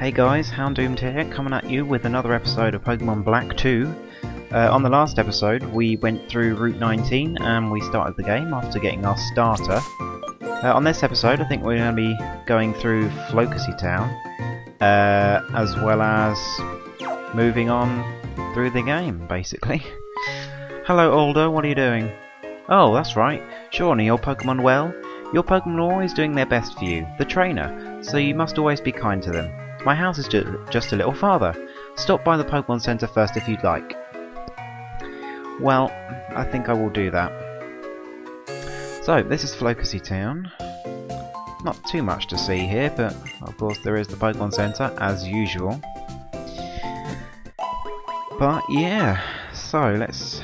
Hey guys, Houndoomed here, coming at you with another episode of Pokemon Black 2. On the last episode we went through Route 19 and we started the game after getting our starter. On this episode I think we're going to be going through Floccesy Town, as well as moving on through the game, basically. Hello Aldo, what are you doing? Oh, that's right. Surely your Pokemon well? Your Pokemon are always doing their best for you, the trainer, so you must always be kind to them. My house is just a little farther. Stop by the Pokemon Center first if you'd like. Well, I think I will do that. So, this is Floccesy Town. Not too much to see here, but of course there is the Pokemon Center, as usual. But yeah, so let's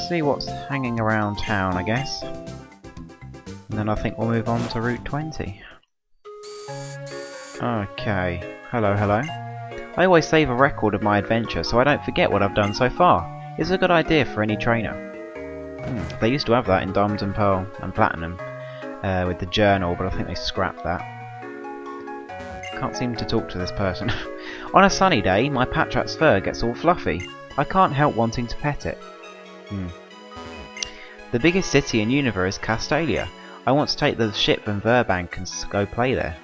see what's hanging around town, I guess. And then I think we'll move on to Route 20. Okay, hello. I always save a record of my adventure so I don't forget what I've done so far. It's a good idea for any trainer. They used to have that in Diamond and Pearl and Platinum with the journal, but I think they scrapped that. Can't seem to talk to this person. On a sunny day, my Patrat's fur gets all fluffy. I can't help wanting to pet it. The biggest city in Unova is Castalia. I want to take the ship and Verbank and go play there.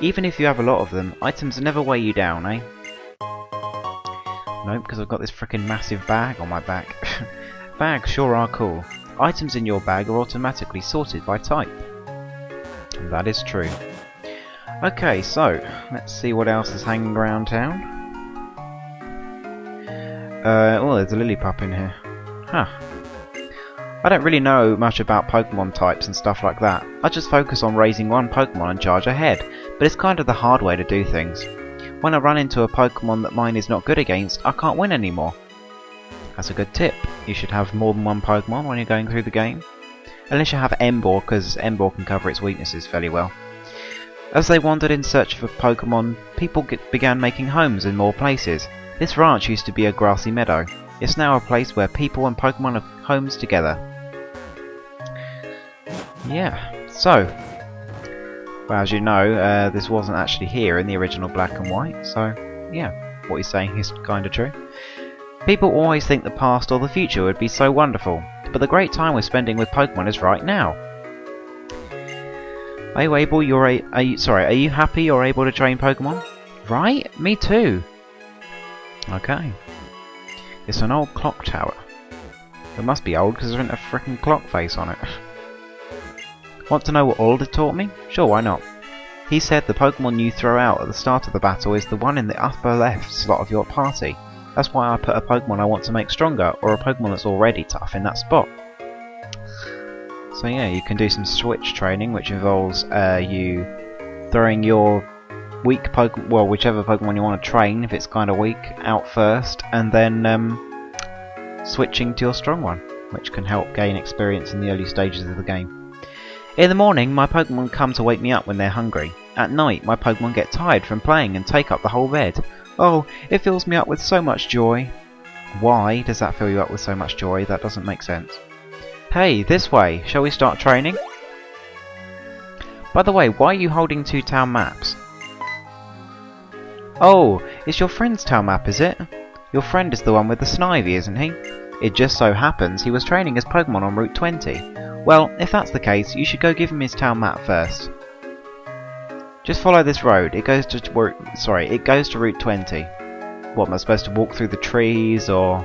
Even if you have a lot of them, items never weigh you down, eh? Nope, because I've got this frickin' massive bag on my back. Bags sure are cool. Items in your bag are automatically sorted by type. That is true. Okay, so let's see what else is hanging around town. Oh, there's a Lillipup in here. Huh. I don't really know much about Pokemon types and stuff like that. I just focus on raising one Pokemon and charge ahead, but it's kind of the hard way to do things. When I run into a Pokemon that mine is not good against, I can't win anymore. That's a good tip. You should have more than one Pokemon when you're going through the game. Unless you have Emboar, because Emboar can cover its weaknesses fairly well. As they wandered in search of Pokemon, people began making homes in more places. This ranch used to be a grassy meadow. It's now a place where people and Pokemon have homes together. Yeah, so, well, as you know, this wasn't actually here in the original Black and White, so yeah, what he's saying is kind of true. People always think the past or the future would be so wonderful, but the great time we're spending with Pokemon is right now. Are you able? Are you happy you're able to train Pokemon? Right? Me too. Okay. It's an old clock tower. It must be old because there isn't a frickin' clock face on it. Want to know what Alder taught me? Sure, why not? He said the Pokemon you throw out at the start of the battle is the one in the upper left slot of your party. That's why I put a Pokemon I want to make stronger, or a Pokemon that's already tough in that spot. So yeah, you can do some switch training, which involves you throwing your weak Pokemon, well, whichever Pokemon you want to train, if it's kind of weak, out first, and then switching to your strong one, which can help gain experience in the early stages of the game. In the morning, my Pokemon come to wake me up when they're hungry. At night, my Pokemon get tired from playing and take up the whole bed. Oh, it fills me up with so much joy. Why does that fill you up with so much joy? That doesn't make sense. Hey, this way. Shall we start training? By the way, why are you holding two town maps? Oh, it's your friend's town map, is it? Your friend is the one with the Snivy, isn't he? It just so happens he was training his Pokemon on Route 20. Well, if that's the case, you should go give him his town map first. Just follow this road. It goes to Route 20. What, am I supposed to walk through the trees, or...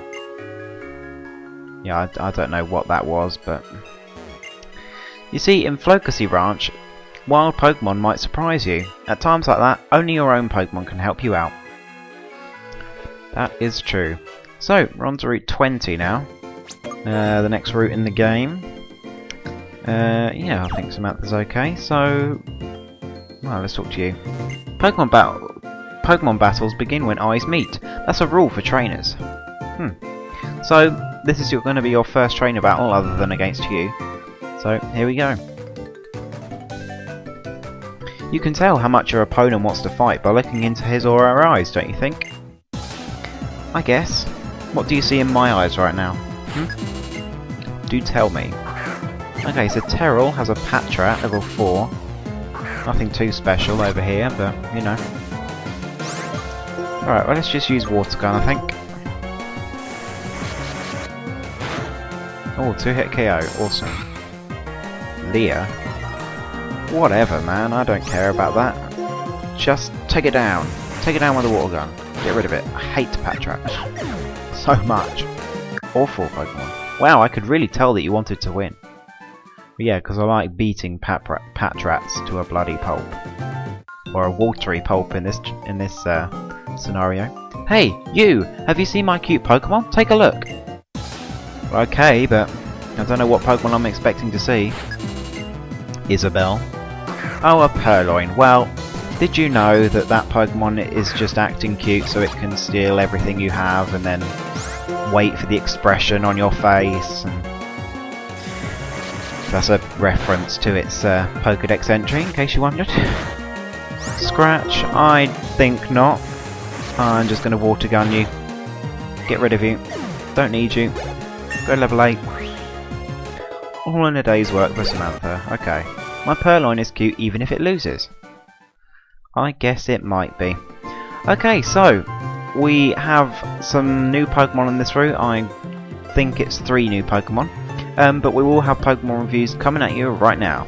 Yeah, I don't know what that was, but... You see, in Floccesy Ranch, wild Pokemon might surprise you. At times like that, only your own Pokemon can help you out. That is true. So, we're on to Route 20 now. The next route in the game. Yeah, I think Samantha's okay, so... Well, let's talk to you. Pokemon battles begin when eyes meet. That's a rule for trainers. So, this is going to be your first trainer battle other than against you. So, here we go. You can tell how much your opponent wants to fight by looking into his or her eyes, don't you think? I guess. What do you see in my eyes right now? Do tell me. Okay, so Terrell has a Patrat, level 4. Nothing too special over here, but you know. Alright, well let's just use water gun, I think. Oh, 2-hit KO, awesome. Leah? Whatever, man, I don't care about that. Just take it down. Take it down with a water gun. Get rit of it. I hate Patrax so much. Awful Pokemon. Wow, I could really tell that you wanted to win. But yeah, because I like beating Patrax to a bloody pulp. Or a watery pulp in this scenario. Hey, you! Have you seen my cute Pokemon? Take a look! Okay, but I don't know what Pokemon I'm expecting to see. Isabelle. Oh, a Purloin. Well, did you know that that Pokemon is just acting cute so it can steal everything you have and then wait for the expression on your face? And that's a reference to its Pokédex entry, in case you wondered. Scratch? I think not. I'm just going to water gun you. Get rid of you. Don't need you. Go level 8. All in a day's work for Samantha. Okay. My Purloin is cute even if it loses. I guess it might be. Okay, so we have some new Pokemon in this route. I think it's 3 new Pokemon. But we will have Pokemon reviews coming at you right now.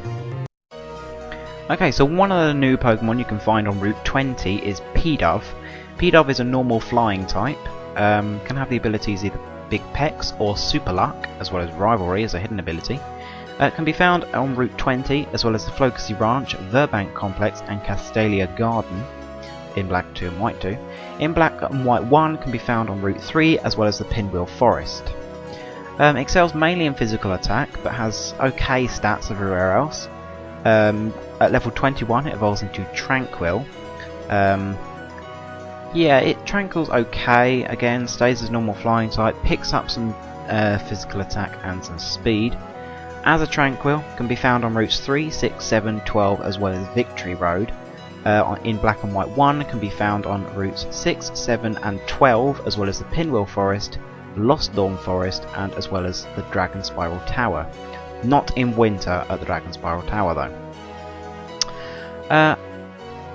Okay, so one of the new Pokemon you can find on Route 20 is Pidove. Pidove is a normal flying type. Can have the abilities either Big Pecs or Super Luck, as well as Rivalry as a hidden ability. Can be found on Route 20, as well as the Floccesy Ranch, Verbank Complex and Castalia Garden in Black 2 and White 2. In Black and White 1 can be found on Route 3, as well as the Pinwheel Forest. Excels mainly in physical attack, but has okay stats everywhere else. At level 21 it evolves into Tranquil. Yeah, Tranquil's okay, again, stays as normal flying type, picks up some physical attack and some speed. As a Tranquil, can be found on routes 3, 6, 7, 12 as well as Victory Road. In Black and White 1 can be found on routes 6, 7 and 12 as well as the Pinwheel Forest, Lost Lawn Forest and as well as the Dragon Spiral Tower. Not in winter at the Dragon Spiral Tower though.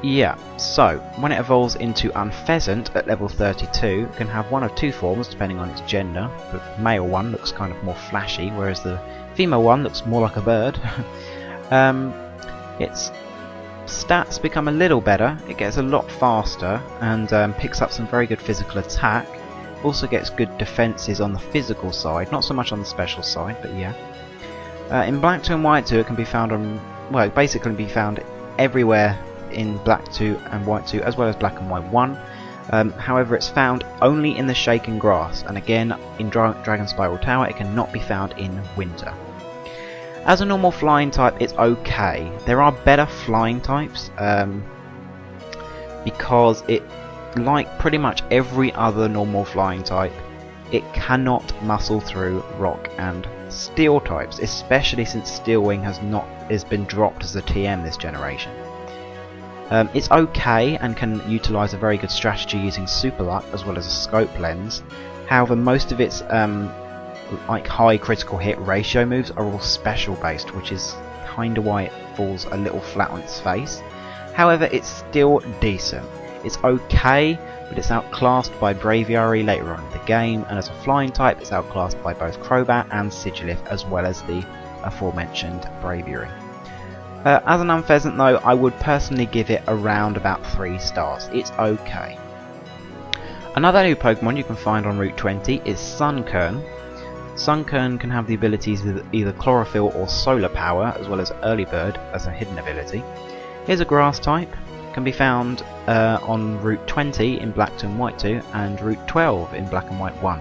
Yeah, so when it evolves into Unpheasant at level 32, it can have one of 2 forms depending on its gender. The male one looks kind of more flashy, whereas the female one looks more like a bird. Its stats become a little better, it gets a lot faster and picks up some very good physical attack. Also gets good defences on the physical side, not so much on the special side, but yeah. In Black 2 and White 2 it can be found on, well, it basically can be found everywhere in Black 2 and White 2 as well as Black and White 1. However, it's found only in the Shaken Grass, and again in Dragon Spiral Tower it cannot be found in winter. As a normal flying type it's okay. There are better flying types because it, like pretty much every other normal flying type, it cannot muscle through rock and steel types, especially since Steel Wing has been dropped as a TM this generation. It's okay and can utilise a very good strategy using Super Luck as well as a scope lens. However, most of its like high critical hit ratio moves are all special based, which is kinda why it falls a little flat on its face. However, it's still decent. It's okay, but it's outclassed by Braviary later on in the game, and as a flying type it's outclassed by both Crobat and Sigilif as well as the aforementioned Braviary. As an Unpheasant though, I would personally give it around about 3 stars. It's okay. Another new Pokemon you can find on Route 20 is Sunkern. Sunkern can have the abilities of either Chlorophyll or Solar Power, as well as Early Bird as a hidden ability. Here's a Grass type. Can be found on Route 20 in Black 2 and White 2 and Route 12 in Black and White 1.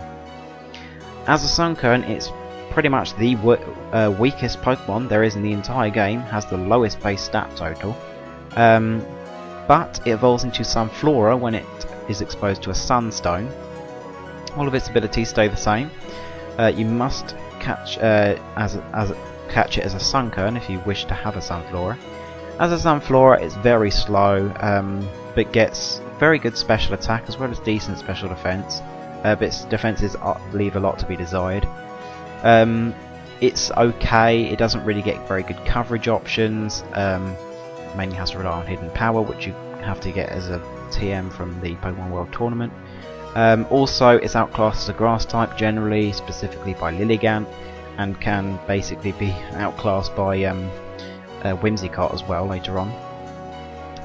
As a Sunkern, it's pretty much the weakest Pokemon there is in the entire game, has the lowest base stat total, but it evolves into Sunflora when it is exposed to a Sunstone. All of its abilities stay the same. You must catch catch it as a Sunkern if you wish to have a Sunflora. As a Sunflora, it's very slow, but gets very good special attack as well as decent special defense. But its defenses leave a lot to be desired. It's okay. It doesn't really get very good coverage options. mainly has to rely on hidden power, which you have to get as a TM from the Pokemon World Tournament. Also, it's outclassed as a grass type generally, specifically by Lilligant, and can basically be outclassed by Whimsicott as well later on.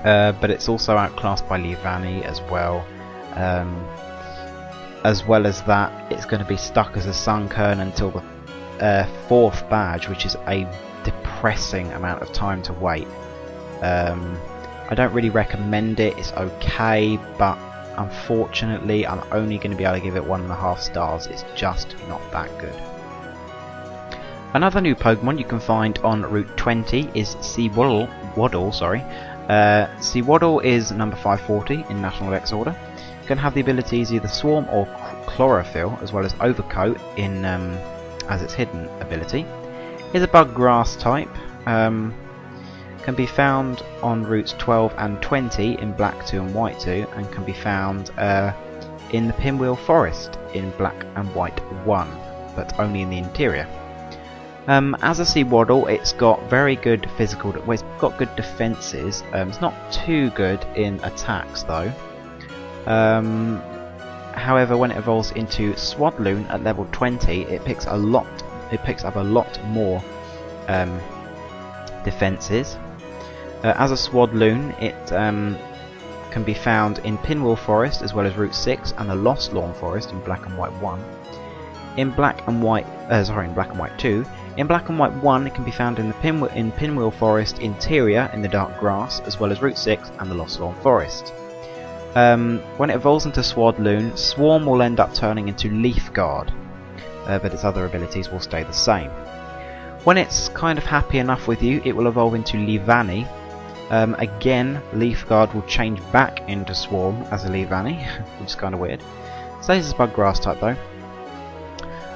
But it's also outclassed by Leavanny as well. As well as that, it's going to be stuck as a Sunkern until the 4th badge, which is a depressing amount of time to wait. I don't really recommend it. It's okay, but unfortunately I'm only going to be able to give it 1.5 stars. It's just not that good. Another new Pokemon you can find on Route 20 is Sewaddle. Sewaddle is number 540 in National Dex order. You can have the abilities either Swarm or Chlorophyll, as well as Overcoat in as its hidden ability. Is a bug grass type. Can be found on routes 12 and 20 in Black 2 and White 2, and can be found in the Pinwheel Forest in Black and White 1, but only in the interior. As a Sewaddle, it's got very good physical. Well, it's got good defences. It's not too good in attacks though. However, when it evolves into Swadloon at level 20, it picks up a lot more defences. As a Swadloon, it can be found in Pinwheel Forest as well as Route 6 and the Lost Lawn Forest in Black and White 1. In Black and White 2. In Black and White 1, it can be found in the Pinwheel Forest interior in the Dark Grass, as well as Route 6 and the Lost Lawn Forest. When it evolves into Swadloon, Swarm will end up turning into Leaf Guard, but its other abilities will stay the same. When it's kind of happy enough with you, it will evolve into Leavanny. Again, Leaf Guard will change back into Swarm as a Leavanny, which is kind of weird. Stays as bug grass type though.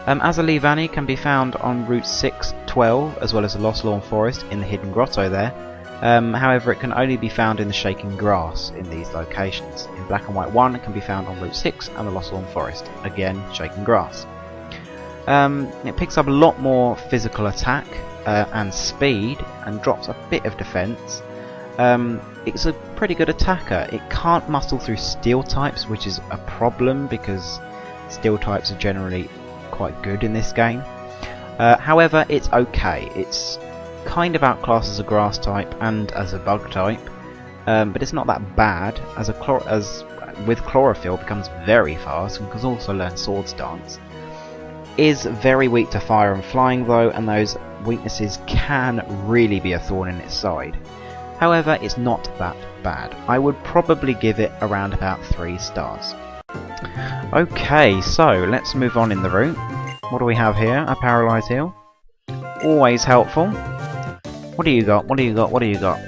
As a Leavanny, can be found on Route 6, 12, as well as the Lost Lawn Forest in the Hidden Grotto there. However, it can only be found in the Shaking Grass in these locations. In Black and White 1, it can be found on Route 6 and the Lost Lawn Forest. Again, Shaking Grass. It picks up a lot more physical attack and speed, and drops a bit of defense. It's a pretty good attacker. It can't muscle through steel types, which is a problem because steel types are generally quite good in this game. However, it's okay. It's kind of outclassed as a grass type and as a bug type, but it's not that bad. With Chlorophyll, becomes very fast and can also learn Swords Dance. Is very weak to fire and flying though, and those weaknesses can really be a thorn in its side. However, it's not that bad. I would probably give it around about 3 stars. Okay, so let's move on in the route. What do we have here? A Paralyze Heal. Always helpful. What do you got? What do you got? What do you got?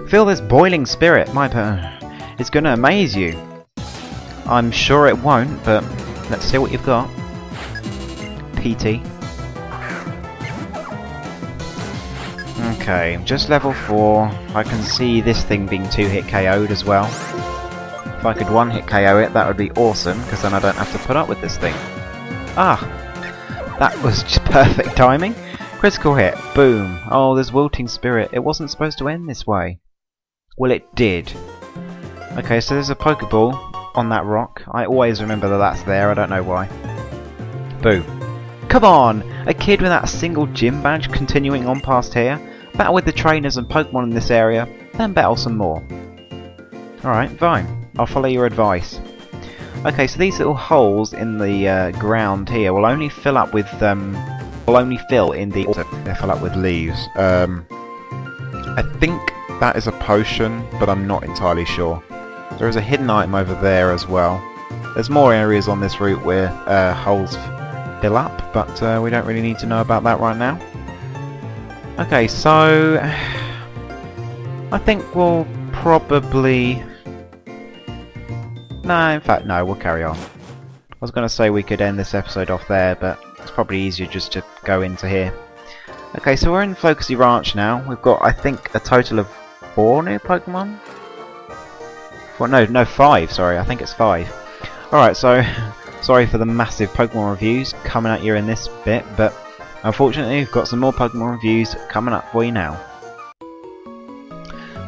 Feel this boiling spirit. It's gonna amaze you. I'm sure it won't, but let's see what you've got. PT. Okay, just level 4. I can see this thing being 2-hit KO'd as well. If I could 1-hit KO it, that would be awesome, because then I don't have to put up with this thing. Ah! That was just perfect timing. Critical hit. Boom. Oh, there's Wilting Spirit. It wasn't supposed to end this way. Well, it did. Okay, so there's a Pokeball on that rock. I always remember that that's there. I don't know why. Boom. Come on! A kid without a single gym badge continuing on past here. Battle with the trainers and Pokemon in this area, then battle some more. Alright, fine. I'll follow your advice. Okay, so these little holes in the ground here will only fill up with They fill up with leaves. I think that is a potion, but I'm not entirely sure. There is a hidden item over there as well. There's more areas on this route where holes fill up, but we don't really need to know about that right now. Okay, so I think we'll probably... No, in fact, no, we'll carry on. I was going to say we could end this episode off there, but it's probably easier just to go into here. Okay, so we're in Floccesy Ranch now. We've got, I think, a total of 4 new Pokemon? Well, no, 5, sorry. I think it's 5. Alright, so sorry for the massive Pokemon reviews coming at you in this bit, but unfortunately we've got some more Pokemon reviews coming up for you now.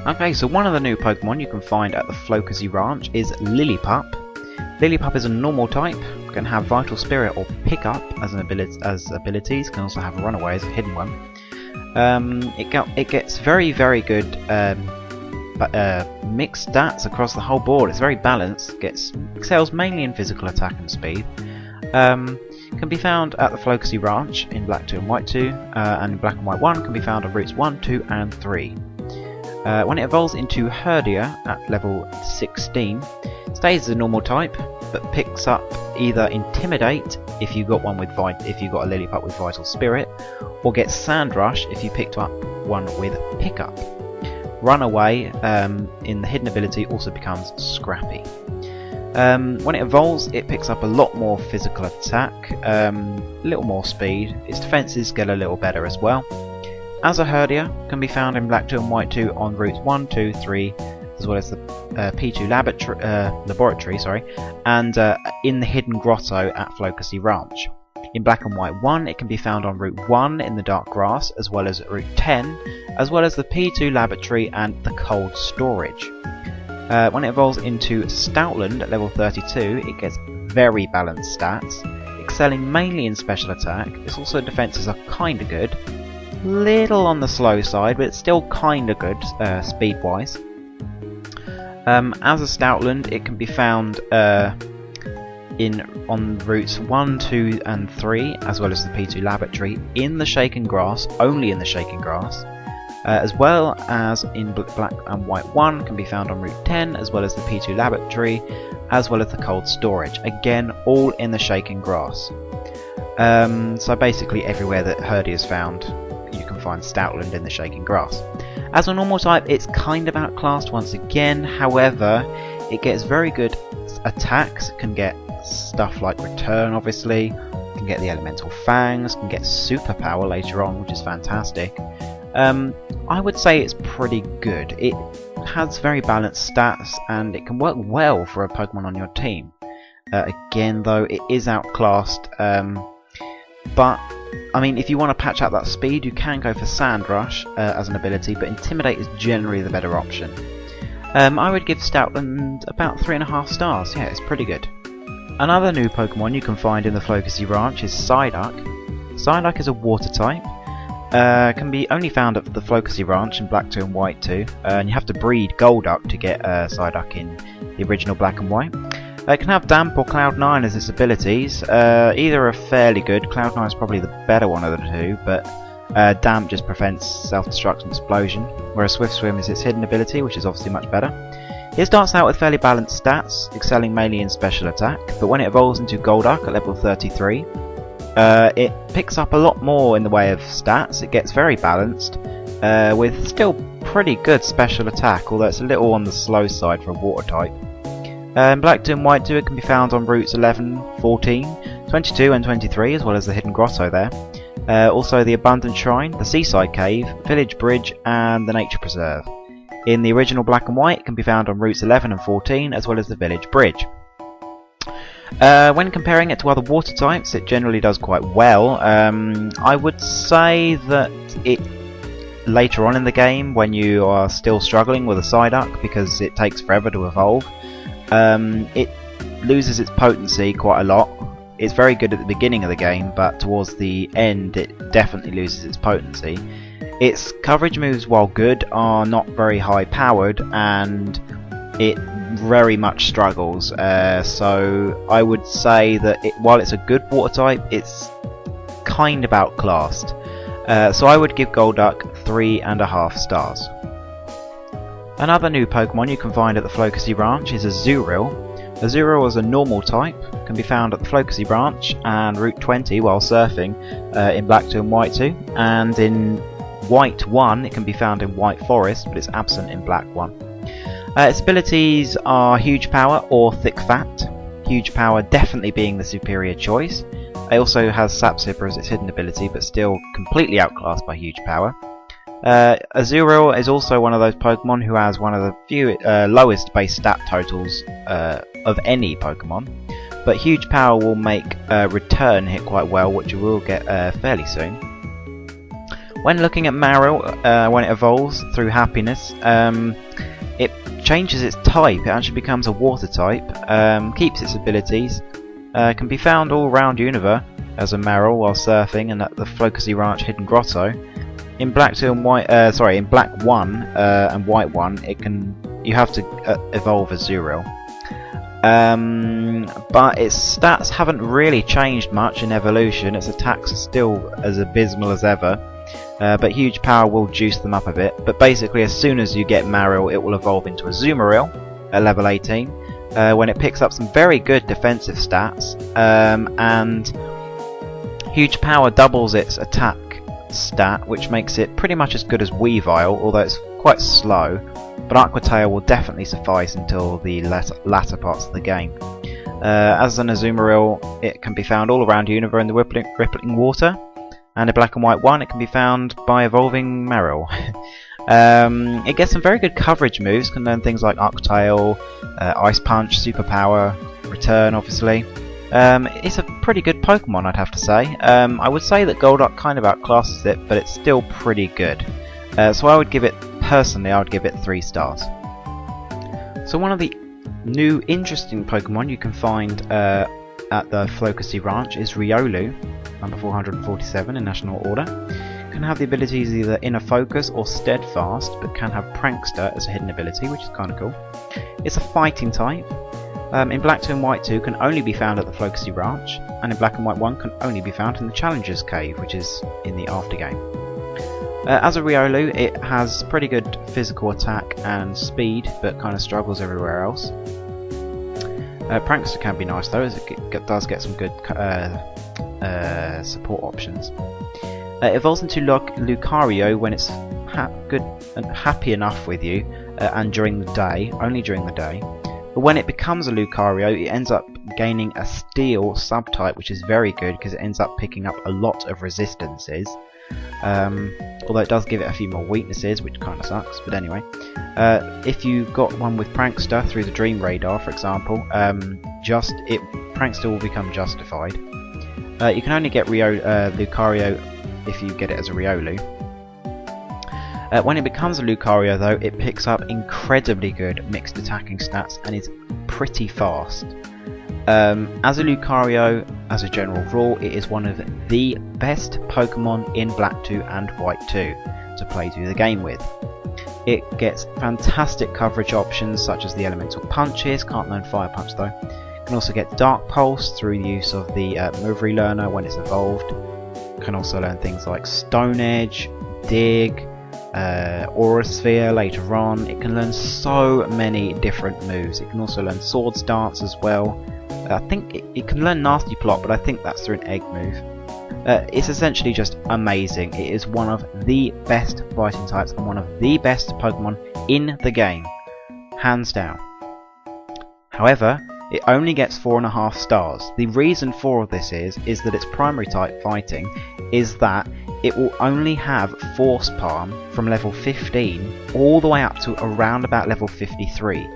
Okay, so one of the new Pokemon you can find at the Floccesy Ranch is Lillipup. Lillipup is a normal type, can have Vital Spirit or Pickup as abilities, can also have Runaway as a hidden one. It gets very good mixed stats across the whole board. It's very balanced, excels mainly in physical attack and speed. Can be found at the Floccesy Ranch in Black 2 and White 2, and in Black and White 1 can be found on routes 1, 2 and 3. When it evolves into Herdia at level 16, stays as a normal type, but picks up either Intimidate if you got a Lillipup with Vital Spirit, or gets Sandrush if you picked up one with Pickup. Runaway in the hidden ability also becomes Scrappy. When it evolves, it picks up a lot more physical attack, a little more speed. Its defences get a little better as well. As a Herdia, can be found in Black 2 and White 2 on routes 1, 2, 3, as well as the P2 laboratory, and in the hidden grotto at Floccesy Ranch. In Black and White 1, it can be found on route 1 in the dark grass, as well as route 10, as well as the P2 laboratory and the cold storage. When it evolves into Stoutland at level 32, it gets very balanced stats, excelling mainly in special attack. Its also defences are kinda good, little on the slow side, but it's still kinda good speed wise. As a Stoutland, it can be found on routes 1, 2 and 3, as well as the P2 laboratory, in the shaken grass, only in the shaken grass, as well as in Black and White 1 can be found on route 10, as well as the P2 laboratory, as well as the cold storage, again all in the shaken grass. So basically everywhere that Herdia is found, you can find Stoutland in the shaken grass. As a normal type, it's kind of outclassed once again. However, it gets very good attacks, can get stuff like Return obviously, can get the Elemental Fangs, can get Superpower later on, which is fantastic. I would say it's pretty good. It has very balanced stats and it can work well for a Pokemon on your team. Again though, it is outclassed, but I mean, if you want to patch out that speed, you can go for Sandrush as an ability, but Intimidate is generally the better option. I would give Stoutland about 3.5 stars. Yeah, it's pretty good. Another new Pokemon you can find in the Floccesy Ranch is Psyduck. Psyduck is a water type. Can be only found at the Floccesy Ranch in Black 2 and White 2, and you have to breed Golduck to get Psyduck in the original Black and White. It can have Damp or Cloud9 as its abilities. Either are fairly good. Cloud9 is probably the better one of the two, but Damp just prevents self-destruct and explosion, whereas Swift Swim is its hidden ability, which is obviously much better. It starts out with fairly balanced stats, excelling mainly in special attack, but when it evolves into Golduck at level 33, it picks up a lot more in the way of stats. It gets very balanced, with still pretty good special attack, although it's a little on the slow side for a water type. In Black 2 and White 2 it can be found on routes 11, 14, 22 and 23, as well as the hidden grotto there. Also the Abundant Shrine, the Seaside Cave, Village Bridge and the Nature Preserve. In the original Black and White it can be found on routes 11 and 14, as well as the Village Bridge. When comparing it to other water types, it generally does quite well. I would say that it later on in the game, when you are still struggling with a Psyduck because it takes forever to evolve, it loses its potency quite a lot. It's very good at the beginning of the game, but towards the end it definitely loses its potency. Its coverage moves, while good, are not very high powered, and it very much struggles. So I would say that while it's a good water type, it's kind of outclassed. So I would give Golduck 3.5 stars. Another new Pokemon you can find at the Floccesy Ranch is Azurill. Azurill is a normal type, can be found at the Floccesy Ranch and Route 20 while surfing in Black 2 and White 2, and in White 1 it can be found in White Forest, but it's absent in Black 1. Its abilities are Huge Power or Thick Fat, Huge Power definitely being the superior choice. It also has Sap Sipper as its hidden ability, but still completely outclassed by Huge Power. Azurill is also one of those Pokemon who has one of the few lowest base stat totals of any Pokemon, but Huge Power will make Return hit quite well, which you will get fairly soon. When looking at Marill, when it evolves through happiness, it changes its type. It actually becomes a water type, keeps its abilities, can be found all around Unova as a Marill while surfing and at the Floccesy Ranch Hidden Grotto. In Black 2 and White, in Black 1 and White 1, you have to evolve as Zuriel. But its stats haven't really changed much in evolution. Its attacks are still as abysmal as ever, but huge power will juice them up a bit. But basically, as soon as you get Marill, it will evolve into a Zumarill at level 18, when it picks up some very good defensive stats, and huge power doubles its attack stat, which makes it pretty much as good as Weavile, although it's quite slow. But Aqua Tail will definitely suffice until the latter parts of the game. As an Azumarill, it can be found all around Unova in the rippling water, and in Black and White 1 it can be found by evolving Marill. It gets some very good coverage moves, can learn things like Aqua Tail, Ice Punch, Superpower, Return obviously. It's a pretty good Pokemon, I'd have to say. I would say that Golduck kind of outclasses it, but it's still pretty good. So I would give it, personally, I would give it 3 stars. So one of the new interesting Pokemon you can find at the Floccesy Ranch is Riolu, number 447 in National Order. Can have the abilities either Inner Focus or Steadfast, but can have Prankster as a hidden ability, which is kind of cool. It's a fighting type. In Black 2 and White 2 can only be found at the Floccesy Ranch, and in Black and White 1 can only be found in the Challenger's Cave, which is in the aftergame. As a Riolu, it has pretty good physical attack and speed, but kind of struggles everywhere else. Prankster can be nice though, as it does get some good support options. It evolves into Lucario when it's good and happy enough with you, and during the day, only during the day. But when it becomes a Lucario, it ends up gaining a Steel subtype, which is very good because it ends up picking up a lot of resistances. Although it does give it a few more weaknesses, which kind of sucks, but anyway. If you got one with Prankster through the Dream Radar, for example, Prankster will become justified. You can only get Lucario if you get it as a Riolu. When it becomes a Lucario though, it picks up incredibly good mixed attacking stats and is pretty fast. As a Lucario, as a general rule, it is one of the best Pokemon in Black 2 and White 2 to play through the game with. It gets fantastic coverage options such as the Elemental Punches, can't learn Fire Punch though. Can also get Dark Pulse through the use of the Move Relearner when it's evolved. Can also learn things like Stone Edge, Dig, Aura Sphere later on. It can learn so many different moves. It can also learn Swords Dance as well. I think it can learn Nasty Plot, but I think that's through an egg move. It's essentially just amazing. It is one of the best fighting types and one of the best Pokemon in the game, hands down. However, it only gets 4.5 stars. The reason for this is that its primary type, fighting, is that it will only have Force Palm from level 15 all the way up to around about level 53.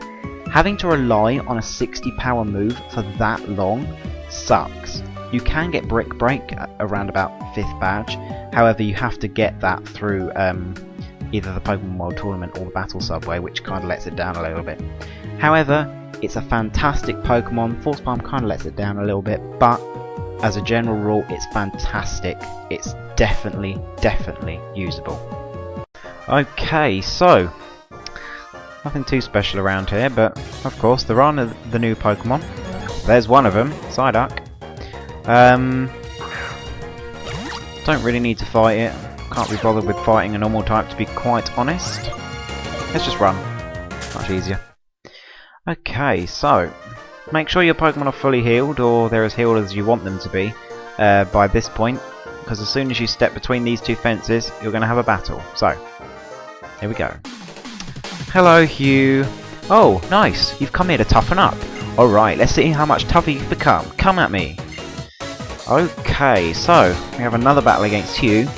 Having to rely on a 60 power move for that long sucks. You can get Brick Break around about 5th badge, however you have to get that through either the Pokemon World Tournament or the Battle Subway, which kind of lets it down a little bit. However, it's a fantastic Pokemon. Force Palm kind of lets it down a little bit, but as a general rule, it's fantastic. It's definitely usable. Okay, so nothing too special around here, but of course there are the new Pokemon. There's one of them, Psyduck. Don't really need to fight it. Can't be bothered with fighting a normal type, to be quite honest. Let's just run. Much easier. Okay, so make sure your Pokemon are fully healed, or they're as healed as you want them to be by this point, because as soon as you step between these two fences, you're going to have a battle. So, here we go. Hello, Hugh. Oh, nice. You've come here to toughen up. Alright, let's see how much tougher you've become. Come at me. Okay, so we have another battle against Hugh.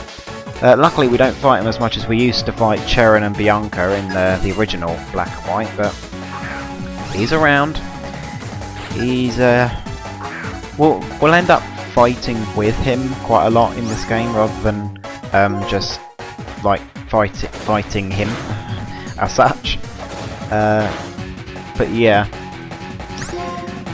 Luckily, we don't fight him as much as we used to fight Cheran and Bianca in the original Black and White, but he's around. He's we'll end up fighting with him quite a lot in this game, rather than just like fighting him as such. But yeah.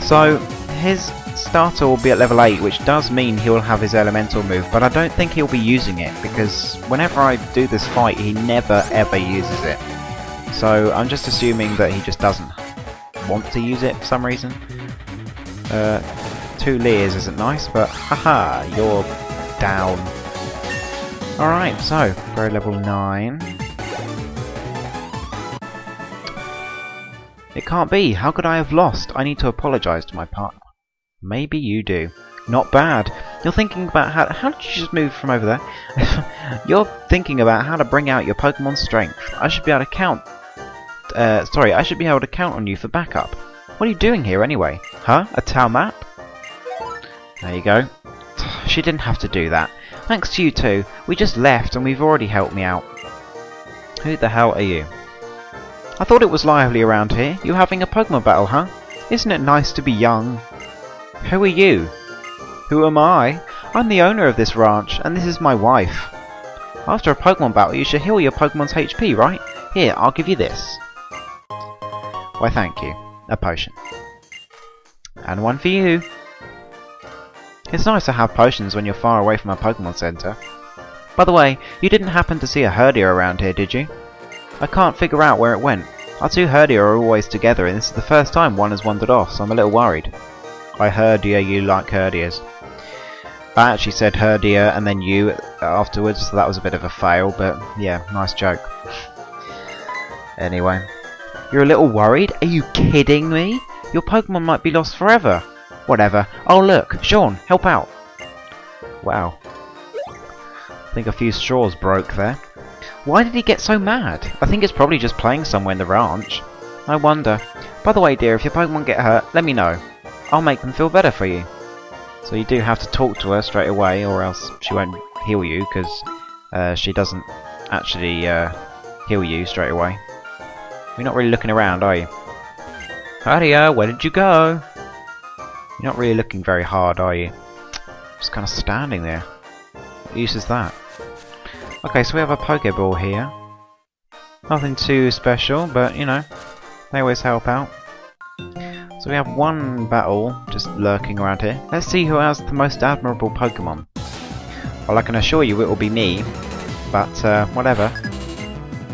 So his starter will be at level 8, which does mean he'll have his elemental move, but I don't think he'll be using it, because whenever I do this fight he never ever uses it. So I'm just assuming that he just doesn't want to use it for some reason. 2 Leers isn't nice, but haha, you're down. Alright, so go level 9. It can't be. How could I have lost? I need to apologise to my partner. Maybe you do. Not bad. You're thinking about how did you just move from over there? You're thinking about how to bring out your Pokemon's strength. I should be able to count. I should be able to count on you for backup. What are you doing here anyway? Huh? A town map? There you go. She didn't have to do that. Thanks to you two. We just left and we've already helped me out. Who the hell are you? I thought it was lively around here. You having a Pokemon battle, huh? Isn't it nice to be young? Who are you? Who am I? I'm the owner of this ranch, and this is my wife. After a Pokemon battle, you should heal your Pokemon's HP, right? Here, I'll give you this. Why, thank you. A potion. And one for you. It's nice to have potions when you're far away from a Pokemon Center. By the way, you didn't happen to see a Herdier around here, did you? I can't figure out where it went. Our 2 Herdier are always together, and this is the first time one has wandered off, so I'm a little worried. I heard you like Herdiers. I actually said Herdier and then you afterwards, so that was a bit of a fail, but yeah, nice joke. Anyway. You're a little worried? Are you kidding me? Your Pokemon might be lost forever. Whatever. Oh look, Sean, help out. Wow. I think a few straws broke there. Why did he get so mad? I think it's probably just playing somewhere in the ranch. I wonder. By the way, dear, if your Pokemon get hurt, let me know. I'll make them feel better for you. So you do have to talk to her straight away, or else she won't heal you, because she doesn't actually heal you straight away. You're not really looking around, are you? Haria, where did you go? You're not really looking very hard, are you? Just kind of standing there. What use is that? Okay, so we have a Pokeball here. Nothing too special, but you know, they always help out. So we have one battle just lurking around here. Let's see who has the most admirable Pokemon. Well, I can assure you it will be me, but whatever.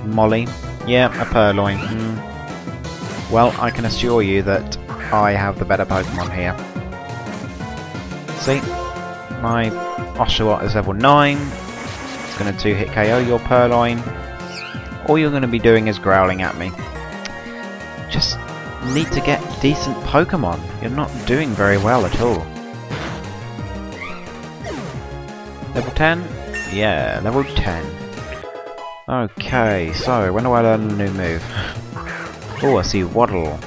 Molly. Yeah, a Purloin. Well, I can assure you that I have the better Pokemon here. See? My Oshawott is level 9. It's going to 2-hit KO your Purloin. All you're going to be doing is growling at me. Just need to get decent Pokemon. You're not doing very well at all. Level 10? Yeah, level 10. Okay, so when do I learn a new move? Oh, I see Waddle.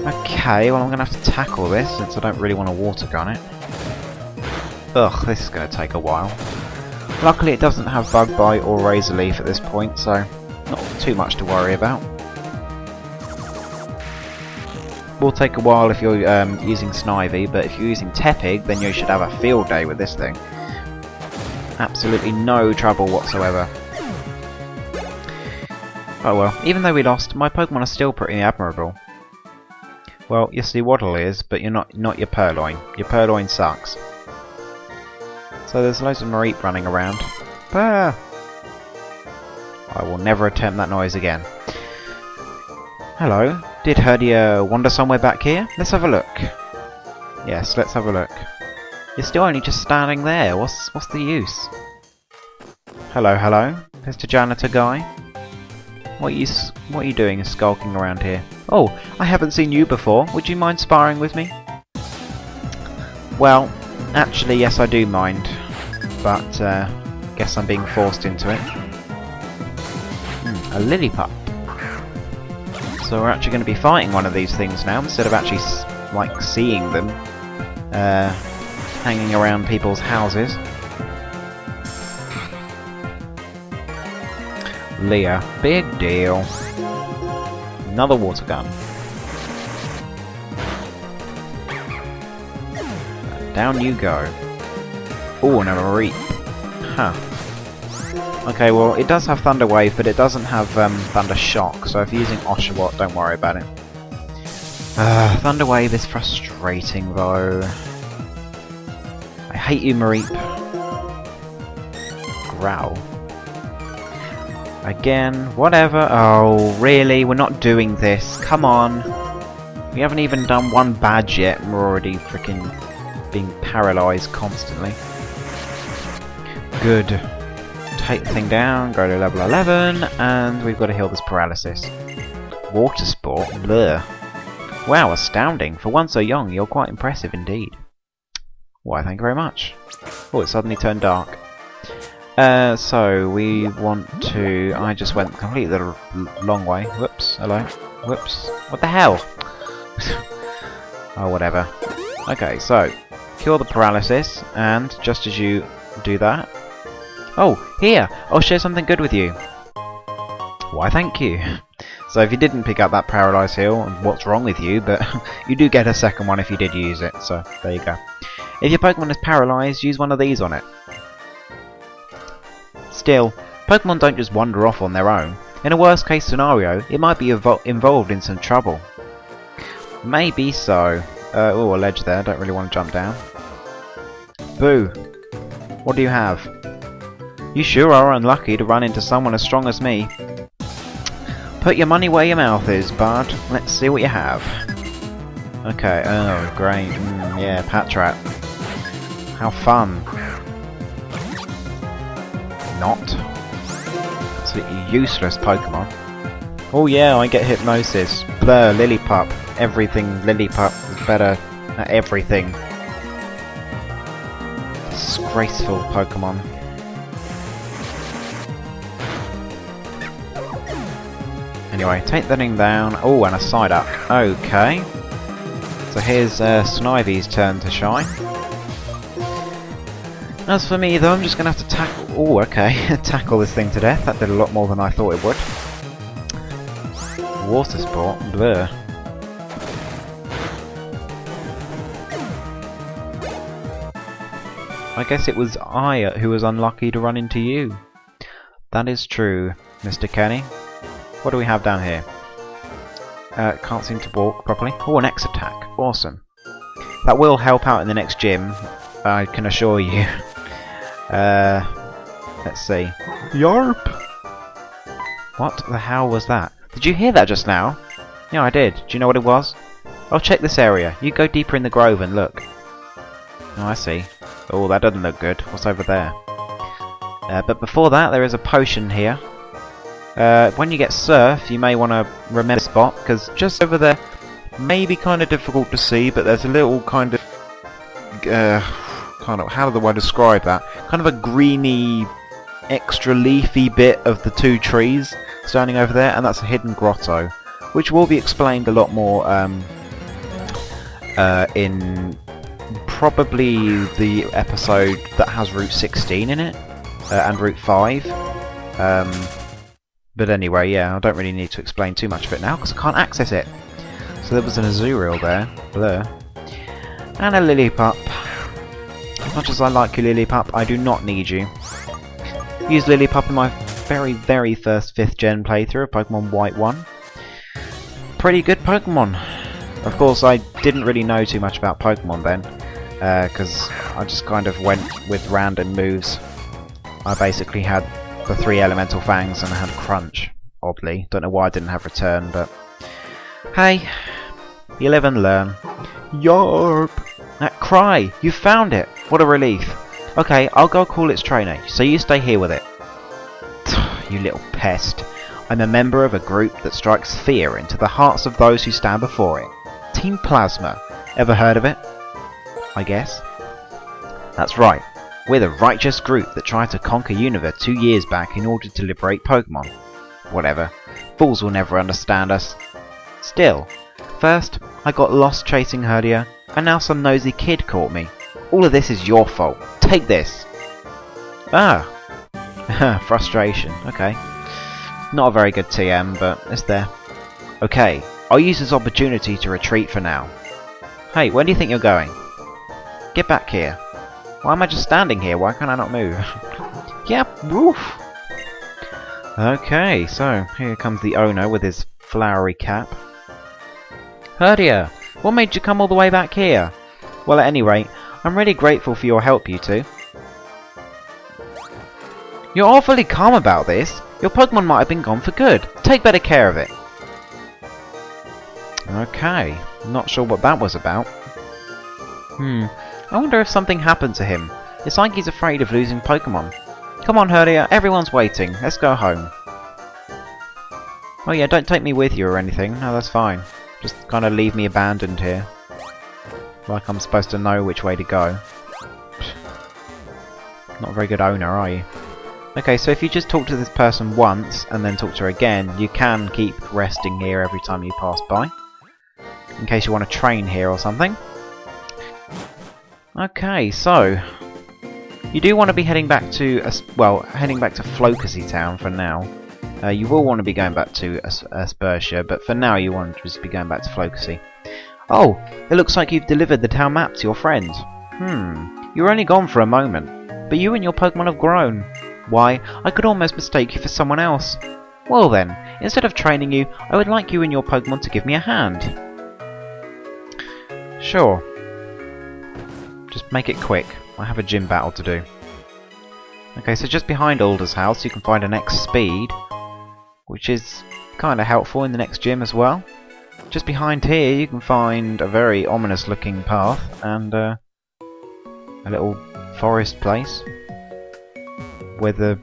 Okay, well I'm going to have to tackle this since I don't really want to water gun it. Ugh, this is going to take a while. Luckily it doesn't have Bug Bite or Razor Leaf at this point, so not too much to worry about. Will take a while if you're using Snivy, but if you're using Tepig, then you should have a field day with this thing. Absolutely no trouble whatsoever. Oh well, even though we lost, my Pokemon are still pretty admirable. Well, yes, the Waddle is, but you're not your Purloin. Your Purloin sucks. So there's loads of Mareep running around. Ah! I will never attempt that noise again. Hello. Did Herdier wander somewhere back here? Let's have a look. Yes, let's have a look. You're still only just standing there. What's the use? Hello, hello, Mr. Janitor guy. What are you doing skulking around here? Oh, I haven't seen you before. Would you mind sparring with me? Well, actually, yes, I do mind. But, guess I'm being forced into it. A Lillipup. So we're actually going to be fighting one of these things now, instead of actually, like, seeing them. Hanging around people's houses. Leah, big deal. Another water gun. Down you go. Oh, and a Mareep. Huh. Okay, well, it does have Thunder Wave, but it doesn't have Thunder Shock, so if you're using Oshawott, don't worry about it. Thunder Wave is frustrating, though. I hate you, Mareep. Growl. Again, whatever. Oh, really? We're not doing this. Come on. We haven't even done one badge yet, and we're already freaking being paralysed constantly. Good. Take the thing down, go to level 11, and we've got to heal this paralysis. Water Sport? Blur. Wow, astounding. For one so young, you're quite impressive indeed. Why, thank you very much. Oh, it suddenly turned dark. So, we want to... I just went completely the long way. Whoops, hello. Whoops. What the hell? Oh, whatever. Okay, so, cure the paralysis, and just as you do that... Oh, here! I'll share something good with you. Why, thank you. So if you didn't pick up that Paralyze Heal, what's wrong with you? But you do get a second one if you did use it, so there you go. If your Pokemon is paralysed, use one of these on it. Still, Pokemon don't just wander off on their own. In a worst case scenario, it might be involved in some trouble. Maybe so. Oh, a ledge there, don't really want to jump down. Boo! What do you have? You sure are unlucky to run into someone as strong as me. Put your money where your mouth is, bud. Let's see what you have. Okay, oh, great. Yeah, Patrat. How fun. Not. Absolutely useless Pokemon. Oh yeah, I get Hypnosis. Blur, Lillipup. Everything Lillipup is better at everything. Disgraceful Pokemon. Anyway, take that thing down. Oh, and a side up. Okay. So here's Snivy's turn to shine. As for me, though, I'm just going to have to tackle... Oh, okay. Tackle this thing to death. That did a lot more than I thought it would. Water Sport. Blur. I guess it was I who was unlucky to run into you. That is true, Mr. Kenny. What do we have down here? Can't seem to walk properly. Oh, an X attack. Awesome. That will help out in the next gym, I can assure you. Let's see. Yarp! What the hell was that? Did you hear that just now? Yeah, I did. Do you know what it was? I'll check this area. You go deeper in the grove and look. Oh, I see. Oh, that doesn't look good. What's over there? But before that, there is a potion here. When you get Surf, you may want to remember the spot, because just over there may be kind of difficult to see, but there's a little kind of, how do I describe that? Kind of a greeny, extra leafy bit of the two trees standing over there, and that's a hidden grotto, which will be explained a lot more in probably the episode that has Route 16 in it, and Route 5. But anyway, yeah, I don't really need to explain too much of it now, because I can't access it. So there was an Azurill there, Blur, and a Lillipup. As much as I like you, Lillipup, I do not need you. Used Lillipup in my very first 5th gen playthrough of Pokemon White 1. Pretty good Pokemon. Of course, I didn't really know too much about Pokemon then, because I just kind of went with random moves. I basically had the 3 elemental fangs and I had Crunch, oddly. Don't know why I didn't have Return, but hey, you live and learn. Yarp! That cry! You found it! What a relief. Okay, I'll go call its trainer, so you stay here with it. You little pest. I'm a member of a group that strikes fear into the hearts of those who stand before it. Team Plasma. Ever heard of it? I guess. That's right. We're the righteous group that tried to conquer Unova 2 years back in order to liberate Pokemon. Whatever. Fools will never understand us. Still, first I got lost chasing Herdia, and now some nosy kid caught me. All of this is your fault. Take this! Ah! Frustration. Okay. Not a very good TM, but it's there. Okay, I'll use this opportunity to retreat for now. Hey, where do you think you're going? Get back here. Why am I just standing here? Why can I not move? Yep, woof! Okay, so here comes the owner with his flowery cap. Herdia, what made you come all the way back here? Well, at any rate, I'm really grateful for your help, you two. You're awfully calm about this. Your Pokemon might have been gone for good. Take better care of it. Okay, not sure what that was about. I wonder if something happened to him. It's like he's afraid of losing Pokemon. Come on, Herdia, everyone's waiting. Let's go home. Oh yeah, don't take me with you or anything. No, that's fine. Just kind of leave me abandoned here. Like I'm supposed to know which way to go. Not a very good owner, are you? Okay, so if you just talk to this person once and then talk to her again, you can keep resting here every time you pass by. In case you want to train here or something. Okay, so you do want to be heading back to Floccesy Town for now. You will want to be going back to Aspersia, but for now you want to just be going back to Floccesy. Oh, it looks like you've delivered the town map to your friend. You were only gone for a moment, but you and your Pokemon have grown. Why, I could almost mistake you for someone else. Well then, instead of training you, I would like you and your Pokemon to give me a hand. Sure. Just make it quick. I have a gym battle to do. Okay, so just behind Alder's house you can find an X Speed, which is kind of helpful in the next gym as well. Just behind here you can find a very ominous looking path and a little forest place with a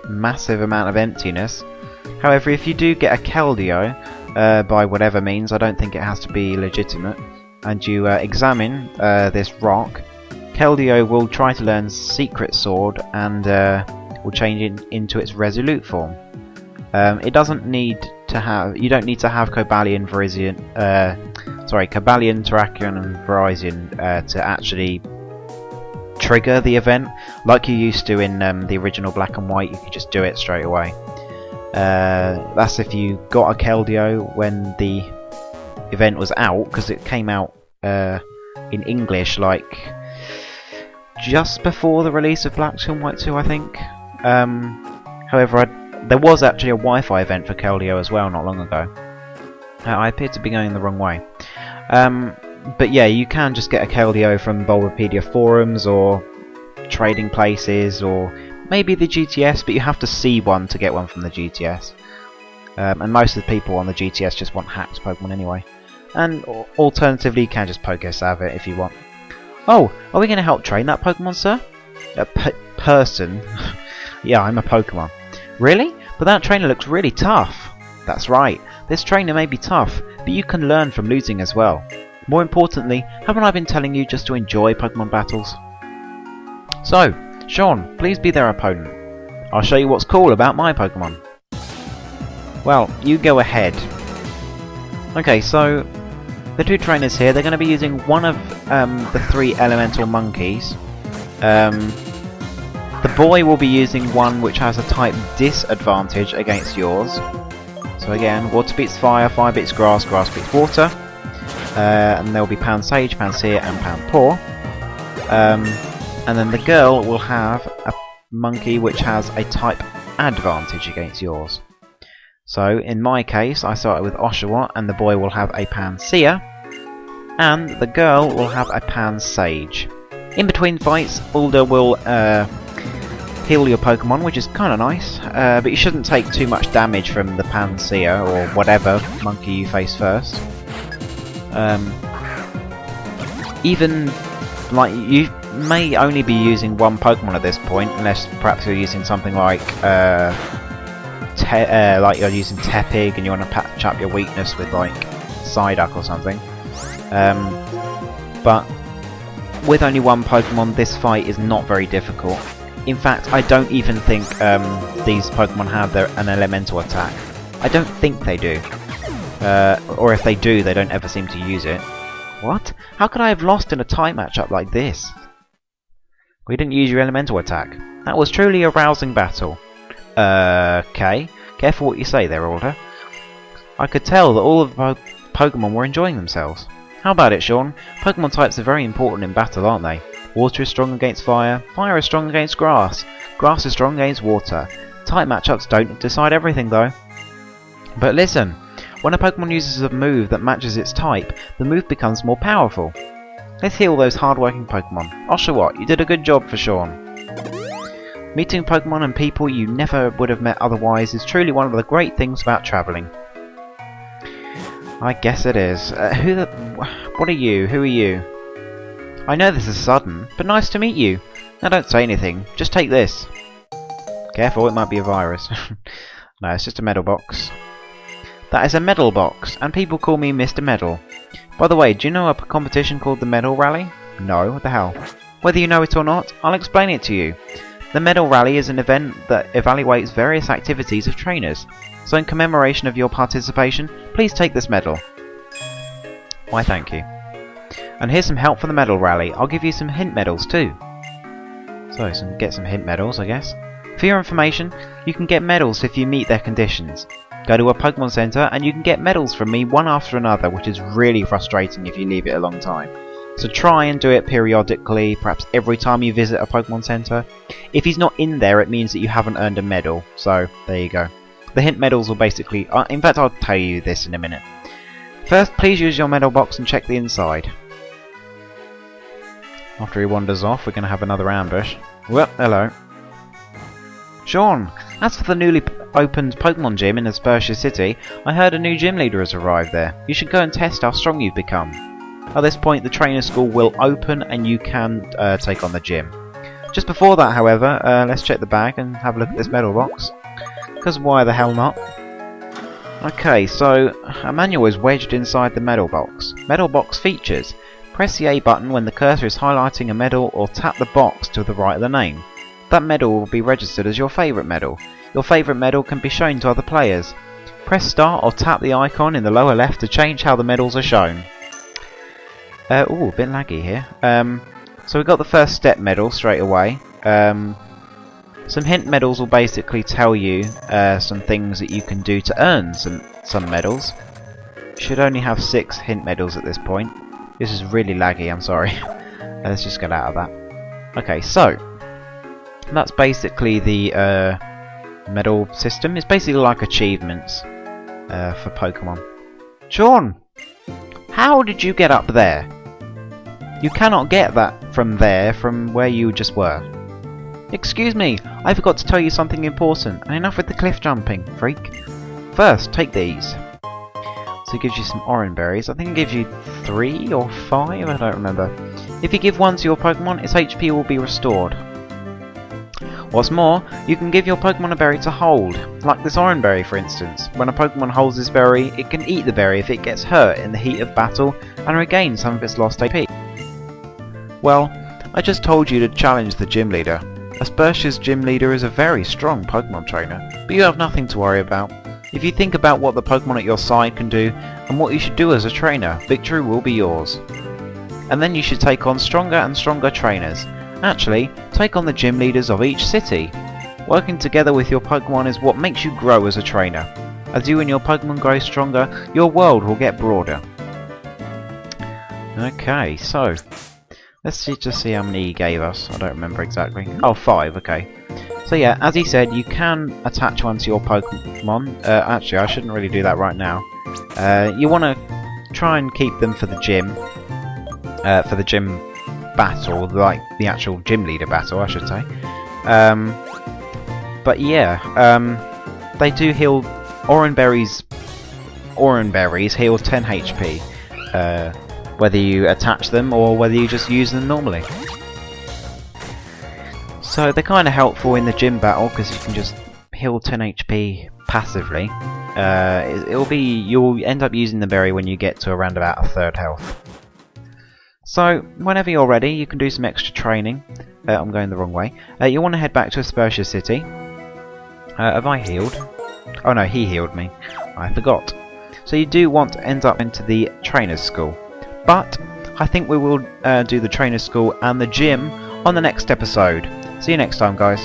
massive amount of emptiness. However, if you do get a Keldeo, by whatever means, I don't think it has to be legitimate, and you examine this rock, Keldeo will try to learn Secret Sword and will change it into its Resolute form. It doesn't need to have. You don't need to have Cobalion, Cobalion, Terrakion, and Verizon to actually trigger the event, like you used to in the original Black and White. You could just do it straight away. That's if you got a Keldeo when the event was out, because it came out in English like just before the release of Black and White 2, I think. However, there was actually a Wi-Fi event for Keldeo as well not long ago. I appear to be going the wrong way. But yeah, you can just get a Keldeo from Bulbapedia forums or trading places or maybe the GTS, but you have to see one to get one from the GTS. And most of the people on the GTS just want hacked Pokemon anyway. And alternatively, you can just Pokesav it if you want. Oh, are we going to help train that Pokemon, sir? A person? Yeah, I'm a Pokemon. Really? But that trainer looks really tough. That's right. This trainer may be tough, but you can learn from losing as well. More importantly, haven't I been telling you just to enjoy Pokemon battles? So, Sean, please be their opponent. I'll show you what's cool about my Pokemon. Well, you go ahead. Okay, so the two trainers here, they're going to be using one of the 3 elemental monkeys. The boy will be using one which has a type disadvantage against yours. So again, water beats fire, fire beats grass, grass beats water. And there will be Pansage, Pansear and Panpour. And then the girl will have a monkey which has a type advantage against yours. So in my case, I started with Oshawott, and the boy will have a Pansear, and the girl will have a Pansage. In between fights, Alder will heal your Pokemon, which is kind of nice, but you shouldn't take too much damage from the Pansear or whatever monkey you face first. Even like you may only be using one Pokemon at this point, unless perhaps you're using something like you're using Tepig and you want to patch up your weakness with like Psyduck or something. But with only one Pokemon, this fight is not very difficult. In fact, I don't even think these Pokemon have an elemental attack. I don't think they do. Or if they do, they don't ever seem to use it. What? How could I have lost in a tie matchup like this? We didn't use your elemental attack. That was truly a rousing battle. Okay. Careful what you say there, Alder. I could tell that all of the Pokemon were enjoying themselves. How about it, Sean? Pokemon types are very important in battle, aren't they? Water is strong against fire, fire is strong against grass, grass is strong against water. Type matchups don't decide everything though. But listen, when a Pokemon uses a move that matches its type, the move becomes more powerful. Let's heal those hard-working Pokemon. Oshawott, you did a good job for Sean. Meeting Pokemon and people you never would have met otherwise is truly one of the great things about travelling. I guess it is. What are you? Who are you? I know this is sudden, but nice to meet you. Now don't say anything, just take this. Careful, it might be a virus. No, it's just a medal box. That is a medal box, and people call me Mr. Medal. By the way, do you know a competition called the Medal Rally? No, what the hell? Whether you know it or not, I'll explain it to you. The Medal Rally is an event that evaluates various activities of trainers. So in commemoration of your participation, please take this medal. Why thank you. And here's some help for the Medal Rally. I'll give you some hint medals too. So, get some hint medals, I guess. For your information, you can get medals if you meet their conditions. Go to a Pokemon Center and you can get medals from me one after another, which is really frustrating if you leave it a long time. So try and do it periodically, perhaps every time you visit a Pokemon Center. If he's not in there, it means that you haven't earned a medal. So, there you go. The hint medals will basically... in fact, I'll tell you this in a minute. First, please use your medal box and check the inside. After he wanders off, we're going to have another ambush. Well, hello. Sean, as for the newly opened Pokemon gym in Aspertia City, I heard a new gym leader has arrived there. You should go and test how strong you've become. At this point, the trainer school will open and you can take on the gym. Just before that, however, let's check the bag and have a look at this medal box. Because why the hell not? Okay, so a manual is wedged inside the medal box. Medal box features. Press the A button when the cursor is highlighting a medal or tap the box to the right of the name. That medal will be registered as your favourite medal. Your favourite medal can be shown to other players. Press start or tap the icon in the lower left to change how the medals are shown. Ooh, a bit laggy here. So we got the first step medal straight away. Some hint medals will basically tell you some things that you can do to earn some medals. Should only have 6 hint medals at this point. This is really laggy, I'm sorry. Let's just get out of that. Okay, so that's basically the medal system. It's basically like achievements for Pokemon. Sean, how did you get up there? You cannot get that from there, from where you just were. Excuse me, I forgot to tell you something important, and enough with the cliff jumping, freak. First, take these. So it gives you some orange berries. I think it gives you 3 or 5, I don't remember. If you give one to your Pokemon, its HP will be restored. What's more, you can give your Pokemon a berry to hold, like this orange berry for instance. When a Pokemon holds this berry, it can eat the berry if it gets hurt in the heat of battle and regain some of its lost AP. Well, I just told you to challenge the gym leader. Aspertia's gym leader is a very strong Pokemon trainer, but you have nothing to worry about. If you think about what the Pokemon at your side can do, and what you should do as a trainer, victory will be yours. And then you should take on stronger and stronger trainers. Actually, take on the gym leaders of each city. Working together with your Pokemon is what makes you grow as a trainer. As you and your Pokemon grow stronger, your world will get broader. Okay, so let's just see how many he gave us. I don't remember exactly. Oh, 5, okay. So yeah, as he said, you can attach one to your Pokemon. Actually, I shouldn't really do that right now. You want to try and keep them for the gym. For the gym battle, like the actual gym leader battle, I should say. But yeah, they do heal. Orange berries heal 10 HP. Whether you attach them or whether you just use them normally. So they're kind of helpful in the gym battle because you can just heal 10 HP passively. You'll end up using the berry when you get to around about 1/3 health. So whenever you're ready, you can do some extra training. I'm going the wrong way. You want to head back to Aspertia City. Have I healed? Oh no, he healed me. I forgot. So you do want to end up into the trainer's school. But I think we will do the trainer's school and the gym on the next episode. See you next time, guys.